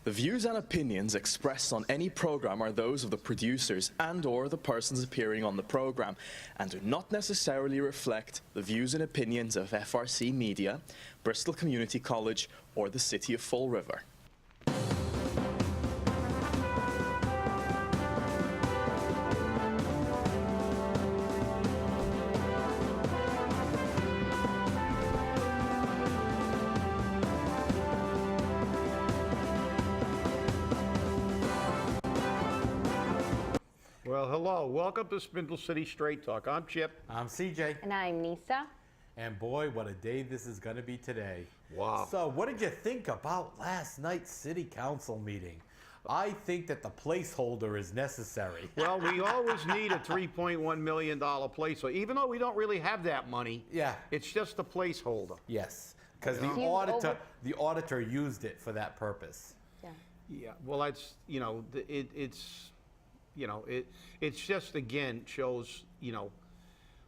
The views and opinions expressed on any program are those of the producers and/or the persons appearing on the program and do not necessarily reflect the views and opinions of FRC Media, Bristol Community College, or the City of Fall River. Well, hello. Welcome to Spindle City Straight Talk. I'm Chip. I'm CJ. And I'm Nisa. And boy, what a day this is going to be today. Wow. So what did you think about last night's city council meeting? I think that the placeholder is necessary. Well, we always need a $3.1 million placeholder. Even though we don't really have that money, Yeah. it's just a placeholder. Yes, because Yeah. the auditor used it for that purpose. Yeah. Yeah, well, that's, it's just, again, shows,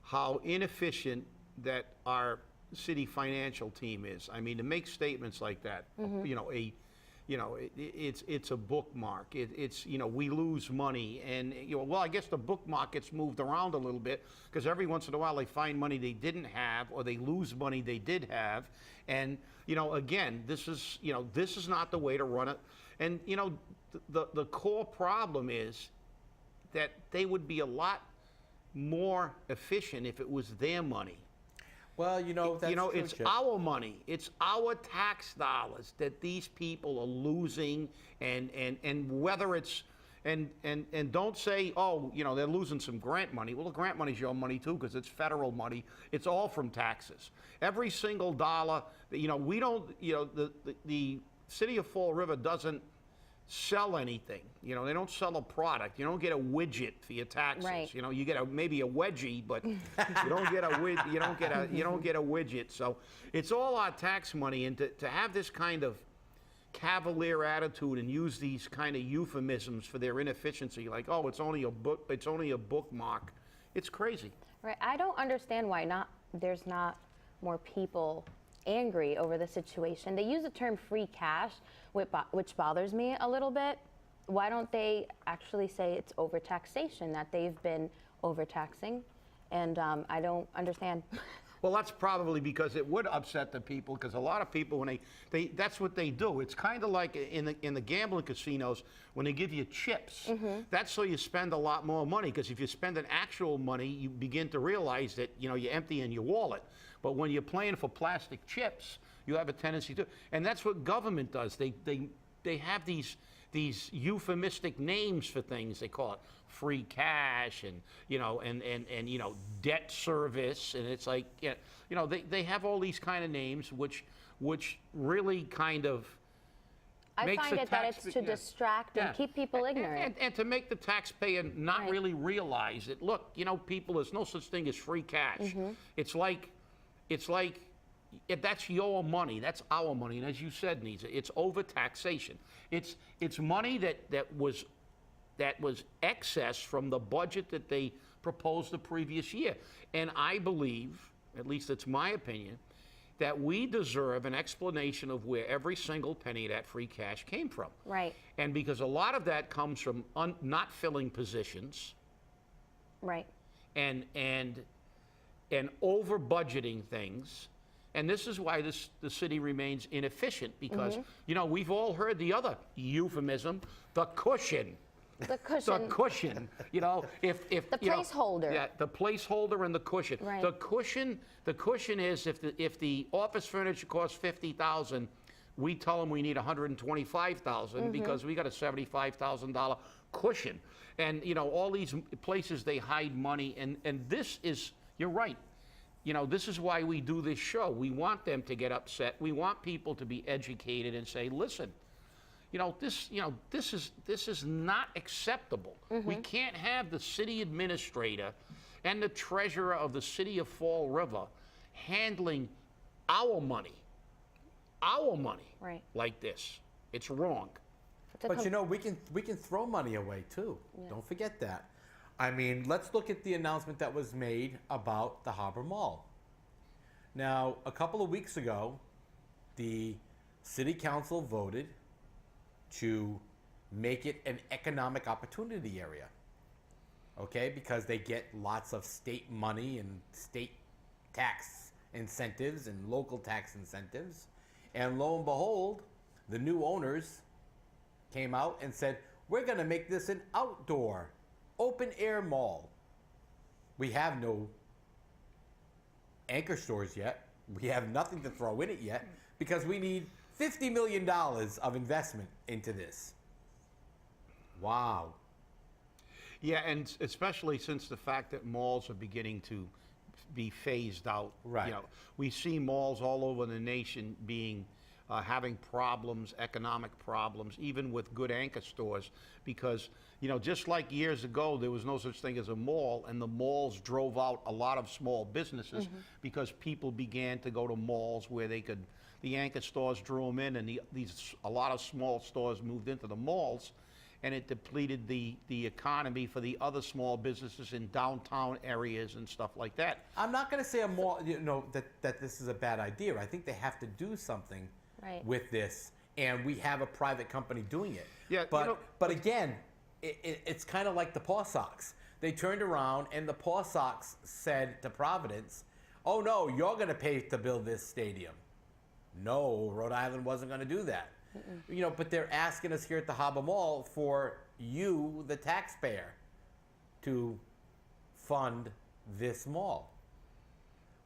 how inefficient that our city financial team is. I mean, to make statements like that, it's a bookmark. We lose money, and well, I guess the bookmark gets moved around a little bit because every once in a while they find money they didn't have, or they lose money they did have, and again, this is not the way to run it. And the core problem is that they would be a lot more efficient if it was their money. Well, that's true, it's Chip. our money. It's our tax dollars that these people are losing, and whether it's and don't say, oh, they're losing some grant money. Well, the grant money's your money too, because it's federal money. It's all from taxes. Every single dollar. We don't. The City of Fall River doesn't sell anything. They don't sell a product. You don't get a widget for your taxes. Right. You get maybe a wedgie, but you don't get a widget. So it's all our tax money, and to have this kind of cavalier attitude and use these kind of euphemisms for their inefficiency, like, oh, it's only a bookmark. It's crazy. Right. I don't understand why there's not more people angry over the situation. They use the term free cash, which bothers me a little bit. Why don't they actually say it's overtaxation, that they've been overtaxing? And I don't understand. Well, that's probably because it would upset the people, because a lot of people, when they that's what they do. It's kind of like in the gambling casinos when they give you chips. Mm-hmm. That's so you spend a lot more money, because if you spend an actual money, you begin to realize that you're emptying your wallet. But when you're playing for plastic chips, you have a tendency to, and that's what government does. They have these euphemistic names for things. They call it free cash and debt service, and it's like they have all these kind of names which really kind of I find that it's to distract and keep people ignorant. And to make the taxpayer not really realize that, look, people, there's no such thing as free cash. Mm-hmm. It's like that's your money, that's our money, and as you said, Nisa, it's overtaxation. It's money that was excess from the budget that they proposed the previous year. And I believe, at least it's my opinion, that we deserve an explanation of where every single penny of that free cash came from. Right. And because a lot of that comes from not filling positions. Right. And over budgeting things. And this is why the city remains inefficient, because we've all heard the other euphemism, the cushion. The cushion. The cushion. If the placeholder. Yeah, the placeholder and the cushion. Right. The cushion is if the office furniture costs $50,000, we tell them we need $125,000 because we got a $75,000 cushion. And all these places they hide money, and this is, you're right. This is why we do this show. We want them to get upset. We want people to be educated and say, listen, this is not acceptable. We can't have the city administrator and the treasurer of the city of Fall River handling our money like this. It's wrong. But we can throw money away too. Yeah. Don't forget that. I mean, let's look at the announcement that was made about the Harbor Mall. Now, a couple of weeks ago, the City Council voted to make it an economic opportunity area. Okay, because they get lots of state money and state tax incentives and local tax incentives. And lo and behold, the new owners came out and said, we're going to make this an outdoor, open air mall. We have no anchor stores yet. We have nothing to throw in it yet because we need $50 million of investment into this. Wow. Yeah, and especially since the fact that malls are beginning to be phased out. Right. You know, we see malls all over the nation being having problems, economic problems, even with good anchor stores, because, you know, just like years ago, there was no such thing as a mall, and the malls drove out a lot of small businesses because people began to go to malls where they could, the anchor stores drew them in, and a lot of small stores moved into the malls, and it depleted the economy for the other small businesses in downtown areas and stuff like that. I'm not going to say a mall, you know, that this is a bad idea. I think they have to do something with this, and we have a private company doing it. Yeah, but you know, but again, it's kind of like the Paw Sox. They turned around and the Paw Sox said to Providence, "Oh no, you're going to pay to build this stadium." No, Rhode Island wasn't going to do that. You know, but they're asking us here at the Harbor Mall for you, the taxpayer, to fund this mall.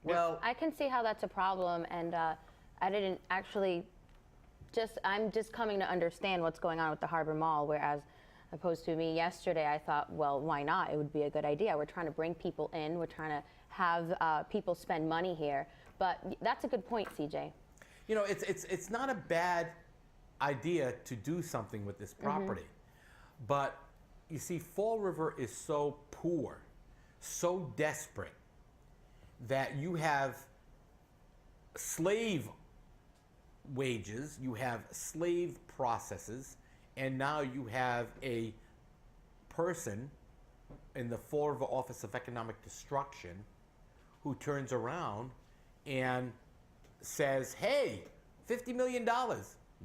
Well, I can see how that's a problem, and I didn't actually I'm just coming to understand what's going on with the Harbor Mall, whereas opposed to me yesterday, I thought, well, why not? It would be a good idea. We're trying to bring people in. We're trying to have people spend money here. But that's a good point, CJ. You know, it's not a bad idea to do something with this property. But you see, Fall River is so poor, so desperate, that you have slave wages, you have slave processes, and now you have a person in the Fall River Office of Economic Destruction who turns around and says, hey, $50 million,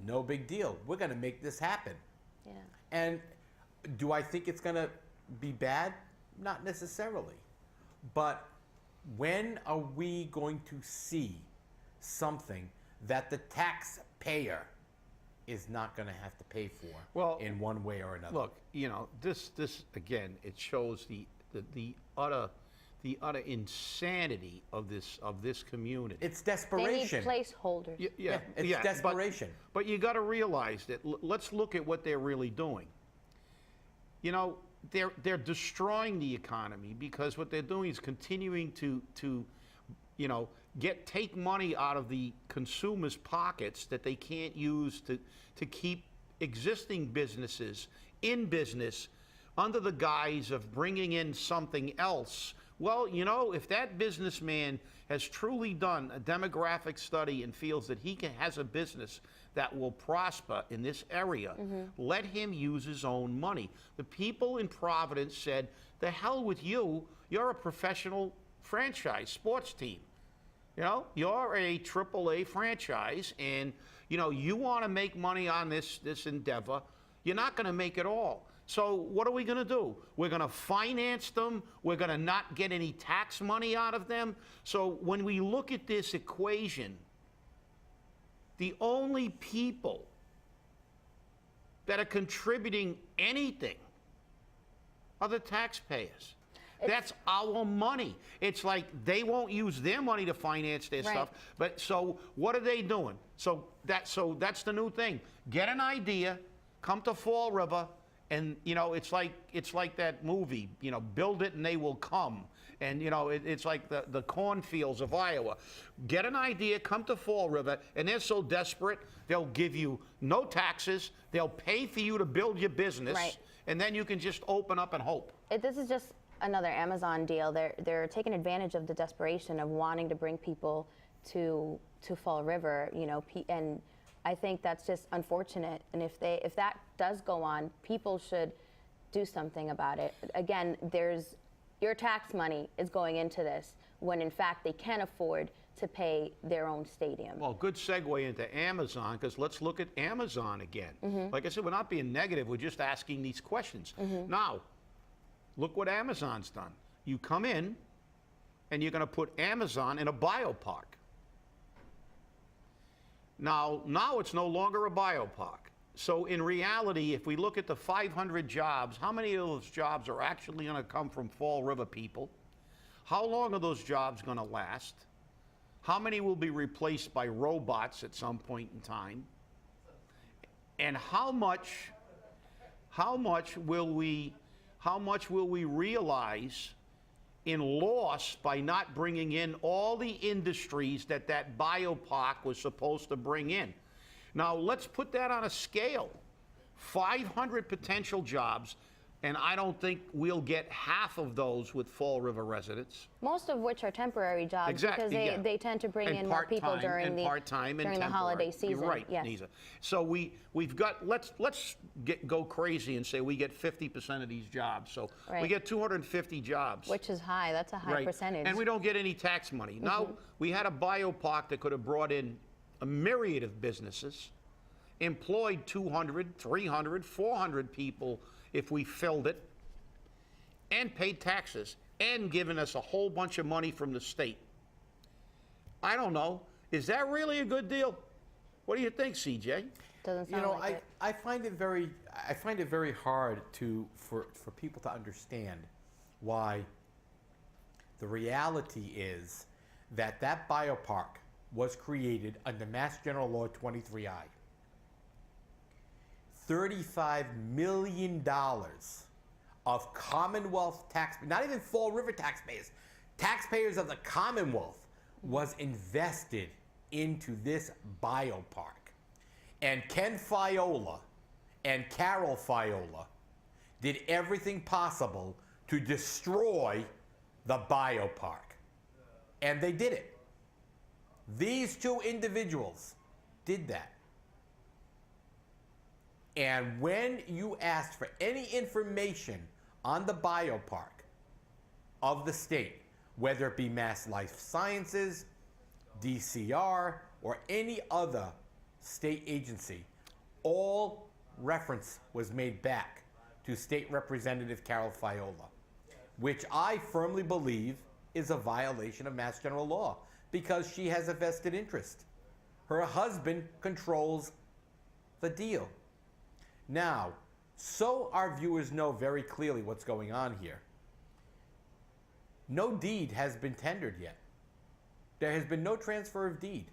no big deal. We're going to make this happen. Yeah. And do I think it's going to be bad? Not necessarily. But when are we going to see something that the taxpayer is not going to have to pay for in one way or another? Look, you know, this again, it shows the utter insanity of this community. It's They need desperation. placeholders. It's desperation. But you got to realize that. Let's look at what they're really doing. You know, they're destroying the economy because what they're doing is continuing to you know, take money out of the consumers' pockets that they can't use to keep existing businesses in business under the guise of bringing in something else. Well, you know, if that businessman has truly done a demographic study and feels that he has a business that will prosper in this area, let him use his own money. The people in Providence said, the hell with you, you're a professional franchise sports team. You know, you're a AAA franchise, and, you know, you want to make money on this endeavor. You're not going to make it all. So what are we going to do? We're going to finance them. We're going to not get any tax money out of them. So when we look at this equation, the only people that are contributing anything are the taxpayers. That's our money. It's like they won't use their money to finance their stuff. But so what are they doing? So that's the new thing. Get an idea, come to Fall River, and you know it's like that movie. You know, build it and they will come. And you know it's like the cornfields of Iowa. Get an idea, come to Fall River, and they're so desperate they'll give you no taxes. They'll pay for you to build your business, and then you can just open up and hope. This is just another Amazon deal. They're taking advantage of the desperation of wanting to bring people to Fall River, you know, and I think that's just unfortunate. And if that does go on, people should do something about it. Again, your tax money is going into this when in fact they can afford to pay their own stadium. Well, good segue into Amazon, because let's look at Amazon again. Like I said, we're not being negative, we're just asking these questions. Now, look what Amazon's done. You come in, and you're going to put Amazon in a biopark. Now it's no longer a biopark. So in reality, if we look at the 500 jobs, how many of those jobs are actually going to come from Fall River people? How long are those jobs going to last? How many will be replaced by robots at some point in time? And how much will we realize in loss by not bringing in all the industries that biopark was supposed to bring in? Now, let's put that on a scale. 500 potential jobs, and I don't think we'll get half of those with Fall River residents. Most of which are temporary jobs Exactly, because they tend to bring And in more people part-time, during and the part-time and during the holiday temporary. season. You're right, Yes. Nisa. So we've got, let's go crazy and say we get 50% of these jobs. So we Right. get 250 jobs. Which is high. That's a high Right. percentage. And we don't get any tax money. Now, we had a biopark that could have brought in a myriad of businesses, employed 200, 300, 400 people if we filled it, and paid taxes, and given us a whole bunch of money from the state. I don't know. Is that really a good deal? What do you think, CJ? Doesn't You sound know, like it. I find it very hard for people to understand why the reality is that biopark was created under Mass General Law 23I. $35 million of Commonwealth tax, not even Fall River taxpayers of the Commonwealth, was invested into this biopark. And Ken Fiola and Carol Fiola did everything possible to destroy the biopark. And they did it. These two individuals did that. And when you asked for any information on the biopark of the state, whether it be Mass Life Sciences, DCR, or any other state agency, all reference was made back to State Representative Carol Fiola, which I firmly believe is a violation of Mass General Law because she has a vested interest. Her husband controls the deal. Now, so our viewers know very clearly what's going on here, no deed has been tendered yet. There has been no transfer of deed.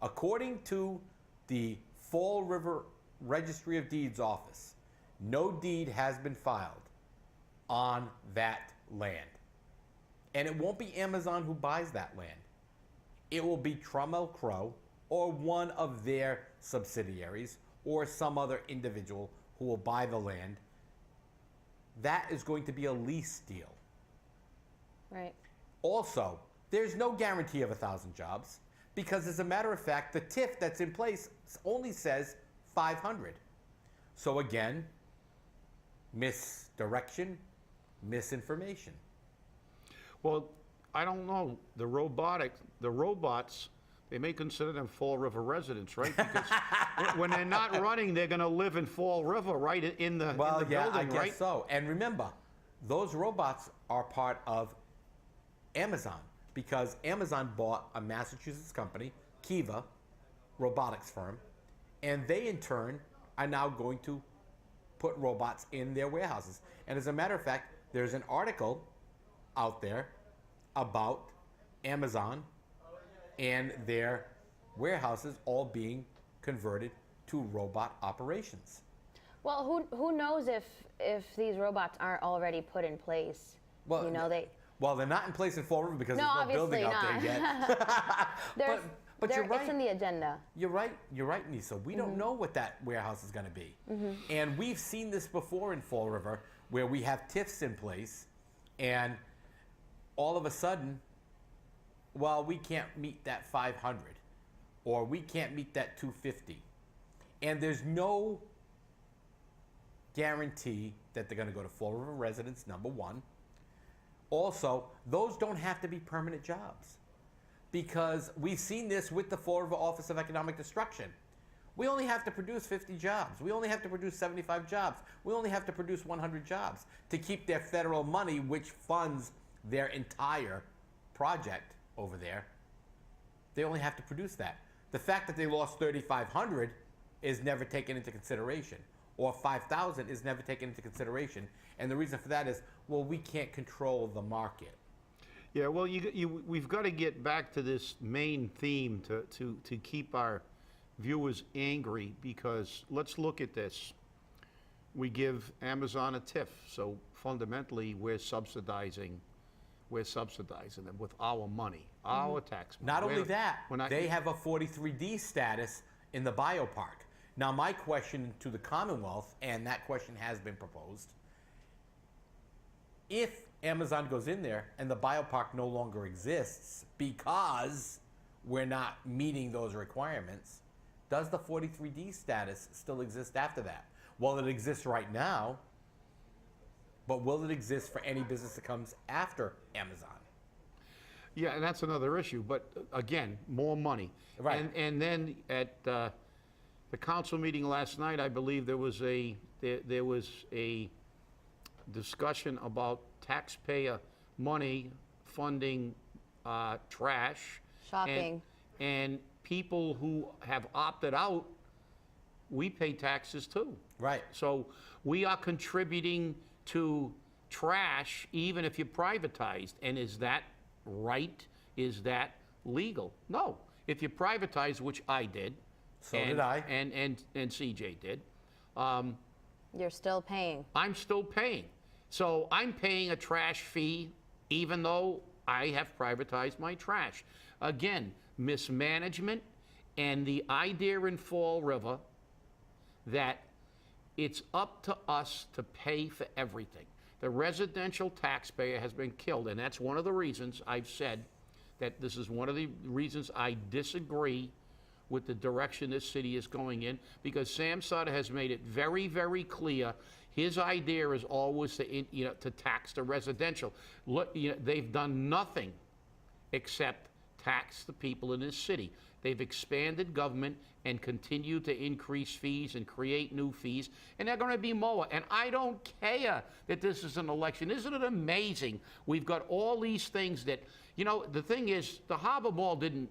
According to the Fall River Registry of Deeds office, no deed has been filed on that land. And it won't be Amazon who buys that land. It will be Trammell Crow or one of their subsidiaries or some other individual who will buy the land. That is going to be a lease deal. Right. Also, there's no guarantee of 1,000 jobs because, as a matter of fact, the TIF that's in place only says 500. So again, misdirection, misinformation. Well, I don't know. The robots, they may consider them Fall River residents, right? Because when they're not running, they're going to live in Fall River, right, in the Well, yeah, building, I guess right? so. And remember, those robots are part of Amazon because Amazon bought a Massachusetts company, Kiva, robotics firm, and they in turn are now going to put robots in their warehouses. And as a matter of fact, there's an article out there about Amazon and their warehouses all being converted to robot operations. Well, who knows if these robots aren't already put in place? Well, you know, Well, they're not in place in Fall River because No, there's no building obviously out there not. yet. But you're right. It's in the agenda. You're right, Nisa. We don't know what that warehouse is going to be. And we've seen this before in Fall River where we have TIFs in place and all of a sudden, well, we can't meet that 500 or we can't meet that 250. And there's no guarantee that they're going to go to Fall River residents, number one. Also, those don't have to be permanent jobs. because we've seen this with the Florida Office of Economic Destruction. We only have to produce 50 jobs. We only have to produce 75 jobs. We only have to produce 100 jobs to keep their federal money, which funds their entire project over there. They only have to produce that. The fact that they lost 3,500 is never taken into consideration, or 5,000 is never taken into consideration. And the reason for that is, well, we can't control the market. Yeah, well, we've got to get back to this main theme to keep our viewers angry, because let's look at this. We give Amazon a TIF, so fundamentally we're subsidizing them with our money, our tax money. Not only that, they have a 43D status in the biopark. Now, my question to the Commonwealth, and that question has been proposed, if Amazon goes in there and the biopark no longer exists because we're not meeting those requirements, does the 43D status still exist after that? Well, it exists right now, but will it exist for any business that comes after Amazon? Yeah, and that's another issue. But again, more money. Right. And then at the council meeting last night, I believe there was a discussion about taxpayer money funding trash. Shocking. And people who have opted out, we pay taxes too. Right. So we are contributing to trash even if you're privatized. And is that right? Is that legal? No. If you privatize, which I did. So did I. And CJ did. You're still paying. I'm still paying. So I'm paying a trash fee even though I have privatized my trash. Again, mismanagement, and the idea in Fall River that it's up to us to pay for everything. The residential taxpayer has been killed, and that's one of the reasons I've said that this is one of the reasons I disagree with the direction this city is going in, because Sam Sutter has made it very, very clear. His idea is always to tax the residential. Look, they've done nothing except tax the people in this city. They've expanded government and continue to increase fees and create new fees, and they're going to be more. And I don't care that this is an election. Isn't it amazing? We've got all these things that, the thing is, the Harbor Mall didn't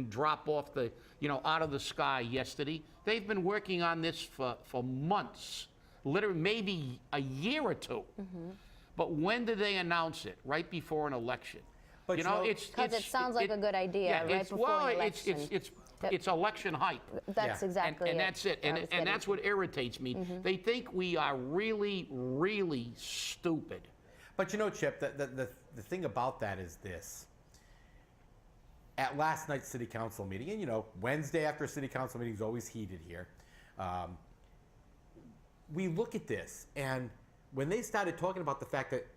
drop off out of the sky yesterday. They've been working on this for months, literally maybe a year or two. Mm-hmm. But when did they announce it? Right before an election. But because it sounds like a good idea, right before an election. It's election hype. That's exactly and that's it. And that's what irritates me. Mm-hmm. They think we are really, really stupid. But Chip, the thing about that is this. At last night's city council meeting, and Wednesday after a city council meeting is always heated here, we look at this, and when they started talking about the fact that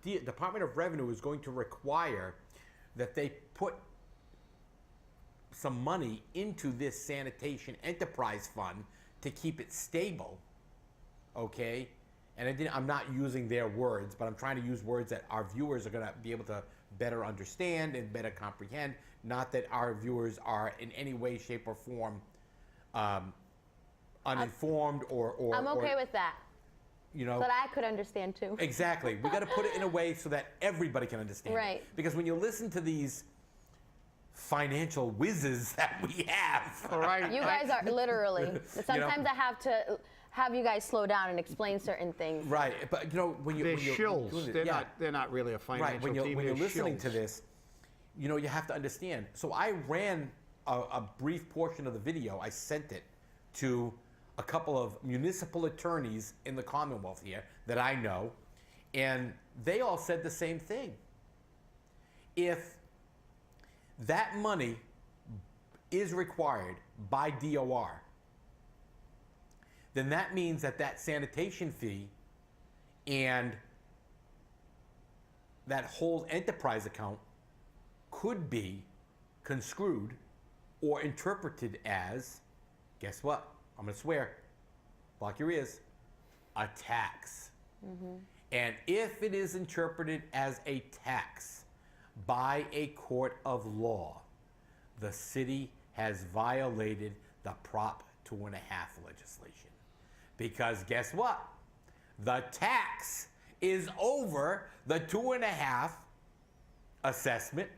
the Department of Revenue is going to require that they put some money into this sanitation enterprise fund to keep it stable, okay? And I'm not using their words, but I'm trying to use words that our viewers are going to be able to better understand and better comprehend. Not that our viewers are in any way, shape, or form uninformed or I'm okay with that. But I could understand too. Exactly. We got to put it in a way so that everybody can understand. Right. It. Because when you listen to these financial whizzes that we have, all right, you guys are literally. Sometimes I have to have you guys slow down and explain certain things. Right. But when they're shills. They're not really a financial team. Right. When you're listening to this, you have to understand. So I ran a brief portion of the video. I sent it to a couple of municipal attorneys in the Commonwealth here that I know, and they all said the same thing. If that money is required by DOR, then that means that sanitation fee and that whole enterprise account could be construed or interpreted as, guess what? I'm going to swear, block your ears, a tax. Mm-hmm. And if it is interpreted as a tax, by a court of law, the city has violated the Prop 2.5 legislation. Because guess what? The tax is over the 2.5 assessment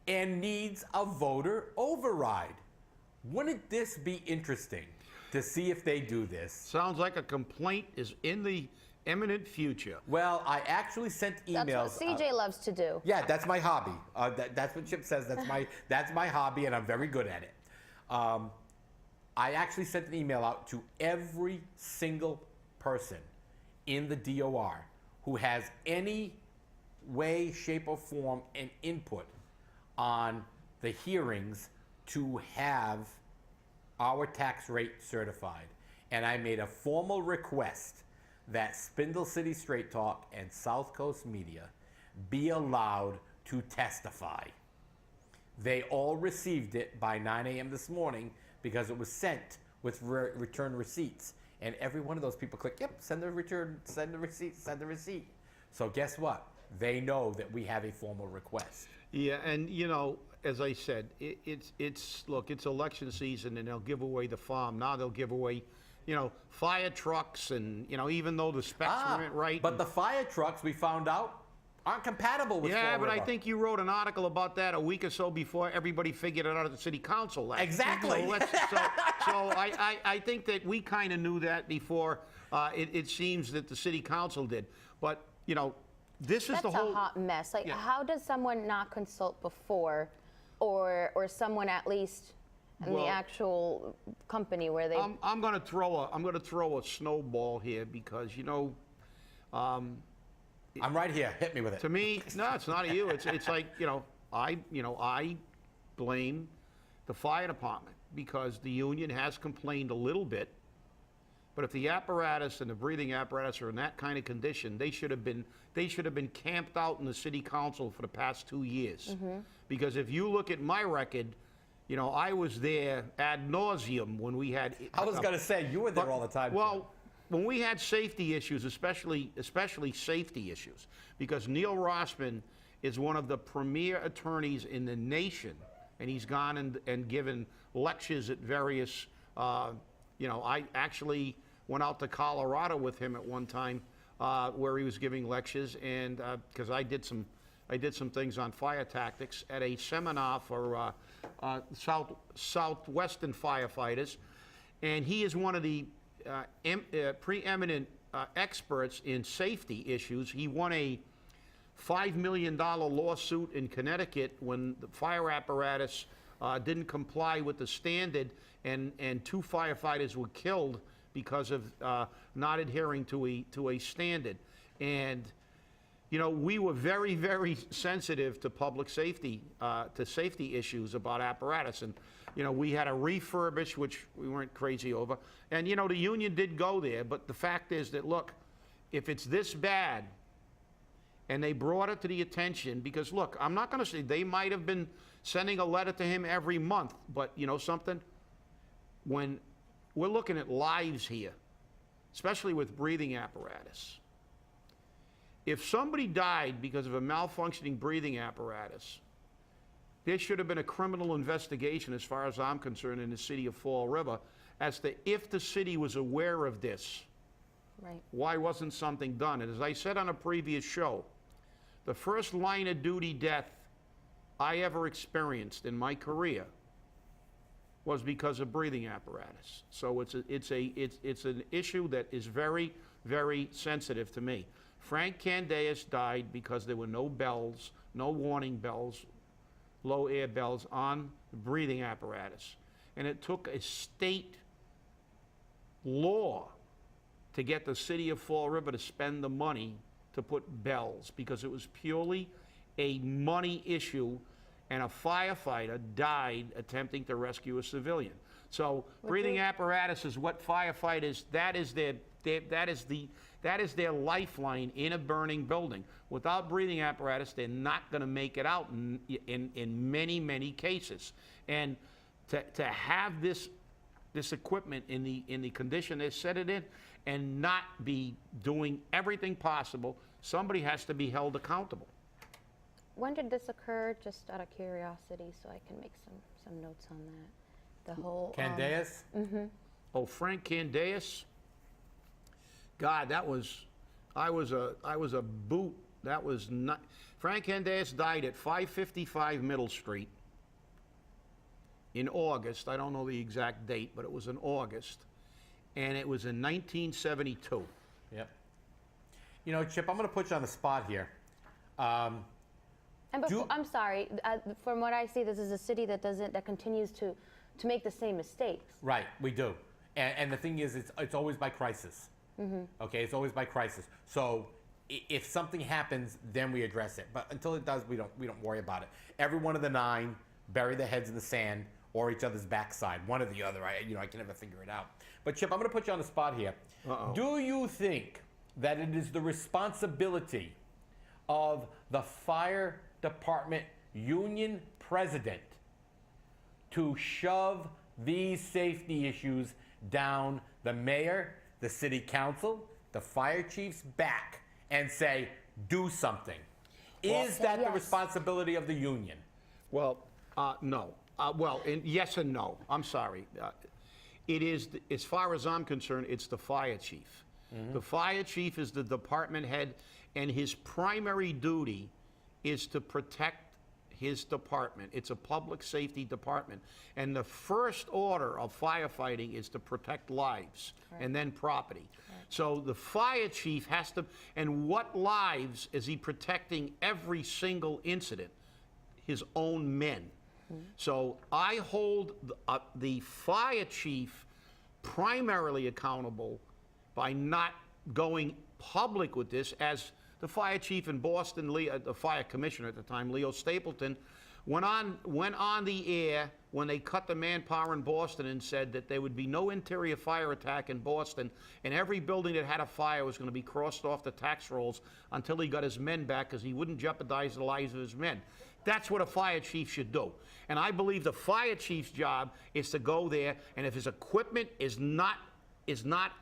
and needs a voter override. Wouldn't this be interesting to see if they do this? Sounds like a complaint is in the imminent future. Well, I actually sent emails. That's what CJ loves to do. Yeah, that's my hobby. That's what Chip says. That's my hobby, and I'm very good at it. I actually sent an email out to every single person in the DOR who has any way, shape, or form and input on the hearings to have our tax rate certified. And I made a formal request that Spindle City Straight Talk and South Coast Media be allowed to testify. They all received it by 9 a.m. this morning because it was sent with return receipts. And every one of those people clicked, yep, send the return, send the receipt, send the receipt. So guess what? They know that we have a formal request. Yeah, and you know, as I said, look, it's election season, and they'll give away the farm. Now they'll give away, you know, fire trucks, and you know, even though the specs weren't right. But the fire trucks, we found out, aren't compatible with yeah, Fall but I River. think you wrote an article about that a week or so before everybody figured it out at the city council. Exactly. So I think that we kind of knew that before. It seems that the city council did, but you know, this is the whole. That's a hot mess. Like, Yeah. how does someone not consult before, or someone at least in Well, the actual company where they? I'm going to throw a snowball here because you know. I'm right here. Hit me with it. To me, no, it's not you. It's like, I blame the fire department because the union has complained a little bit. But if the apparatus and the breathing apparatus are in that kind of condition, they should have been camped out in the city council for the past 2 years. Because if you look at my record, you know, I was there ad nauseum when we had. I was going to say, you were there all the time. Well, when we had safety issues, especially safety issues, because Neil Rossman is one of the premier attorneys in the nation, and he's gone and given lectures at various, I actually went out to Colorado with him at one time where he was giving lectures, and because I did some things on fire tactics at a seminar for Southwestern firefighters, and he is one of the preeminent experts in safety issues. He won a $5 million lawsuit in Connecticut when the fire apparatus didn't comply with the standard, and 2 firefighters were killed because of not adhering to a standard. And you know, we were very, very sensitive to public safety, to safety issues about apparatus. And, you know, we had a refurbish, which we weren't crazy over. And, you know, the union did go there. But the fact is that, look, if it's this bad, and they brought it to the attention, because, look, I'm not going to say they might have been sending a letter to him every month. But, you know something? When we're looking at lives here, especially with breathing apparatus, if somebody died because of a malfunctioning breathing apparatus, there should have been a criminal investigation, as far as I'm concerned, in the city of Fall River, as to if the city was aware of this. Right. Why wasn't something done? And as I said on a previous show, the first line of duty death I ever experienced in my career was because of breathing apparatus. So it's an issue that is very, very sensitive to me. Frank Candeas died because there were no bells, no warning bells, low air bells on the breathing apparatus. And it took a state law to get the city of Fall River to spend the money to put bells, because it was purely a money issue, and a firefighter died attempting to rescue a civilian. So breathing apparatus is what firefighters, that is their lifeline in a burning building. Without breathing apparatus, they're not going to make it out in many, many cases. And to have this equipment in the condition they set it in, and not be doing everything possible, somebody has to be held accountable. When did this occur? Just out of curiosity, so I can make some notes on that. The whole Candeas? Oh, Frank Candeas. God, that was, I was a boot. That was not. Frank Candeas died at 555 Middle Street in August. I don't know the exact date, but it was in August, and it was in 1972. Yep. You know, Chip, I'm going to put you on the spot here. And before, I'm sorry. From what I see, this is a city that continues to make the same mistakes. Right, we do. And the thing is, it's always by crisis. Okay, it's always by crisis. So if something happens, then we address it. But until it does, we don't worry about it. Every one of the 9 bury their heads in the sand or each other's backside, one or the other. I can never figure it out. But Chip, I'm going to put you on the spot here. Do you think that it is the responsibility of the fire department union president to shove these safety issues down the mayor, the city council, the fire chief's back and say, do something? Is that the responsibility of the union? Well, no. Yes and no. I'm sorry. It is, as far as I'm concerned, it's the fire chief. The fire chief is the department head, and his primary duty is to protect his department. It's a public safety department. And the first order of firefighting is to protect lives and then property. So the fire chief has to, and what lives is he protecting every single incident? His own men. So I hold the fire chief primarily accountable by not going public with this, as the fire chief in Boston, the fire commissioner at the time, Leo Stapleton, went on the air when they cut the manpower in Boston and said that there would be no interior fire attack in Boston, and every building that had a fire was going to be crossed off the tax rolls until he got his men back, because he wouldn't jeopardize the lives of his men. That's what a fire chief should do. And I believe the fire chief's job is to go there, and if his equipment is not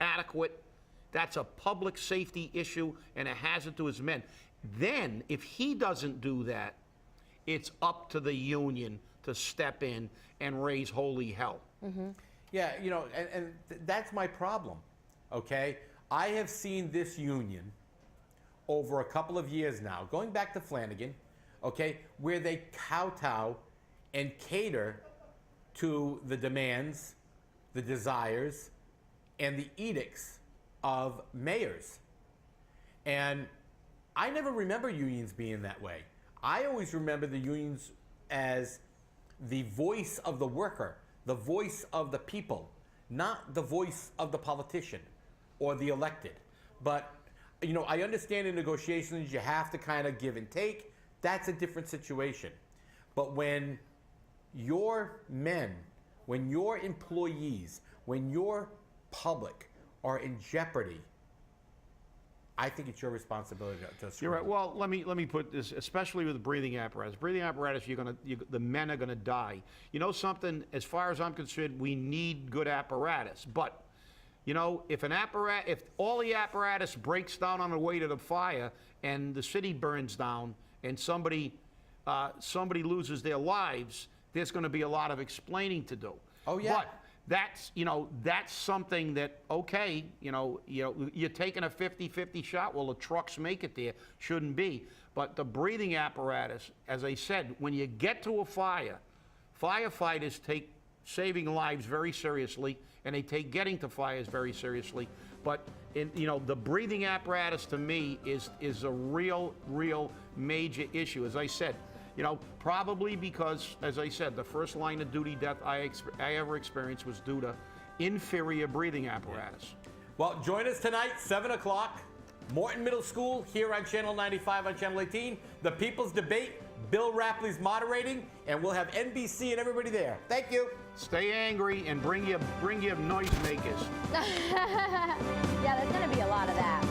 adequate, that's a public safety issue and a hazard to his men. Then, if he doesn't do that, it's up to the union to step in and raise holy hell. Yeah, and that's my problem, okay? I have seen this union over a couple of years now, going back to Flanagan, okay, where they kowtow and cater to the demands, the desires, and the edicts of mayors. And I never remember unions being that way. I always remember the unions as the voice of the worker, the voice of the people, not the voice of the politician or the elected. But, I understand in negotiations you have to kind of give and take. That's a different situation. But when your men, when your employees, when your public are in jeopardy, I think it's your responsibility to You're right. Well, let me put this, especially with the breathing apparatus. Breathing apparatus, the men are gonna die. You know something? As far as I'm concerned, we need good apparatus. But if all the apparatus breaks down on the way to the fire and the city burns down and somebody loses their lives, there's going to be a lot of explaining to do. Oh yeah. But that's something that, okay, you're taking a 50-50 shot. Well, the trucks make it there. Shouldn't be. But the breathing apparatus, as I said, when you get to a fire, firefighters take saving lives very seriously, and they take getting to fires very seriously. But the breathing apparatus to me is a real major issue. As I said, probably because, as I said, the first line of duty death I ever experienced was due to inferior breathing apparatus. Well, join us tonight, 7 o'clock, Morton Middle School, here on Channel 95 on Channel 18. The People's Debate. Bill Rapley's moderating, and we'll have NBC and everybody there. Thank you. Stay angry and bring your noisemakers. Yeah, there's going to be a lot of that.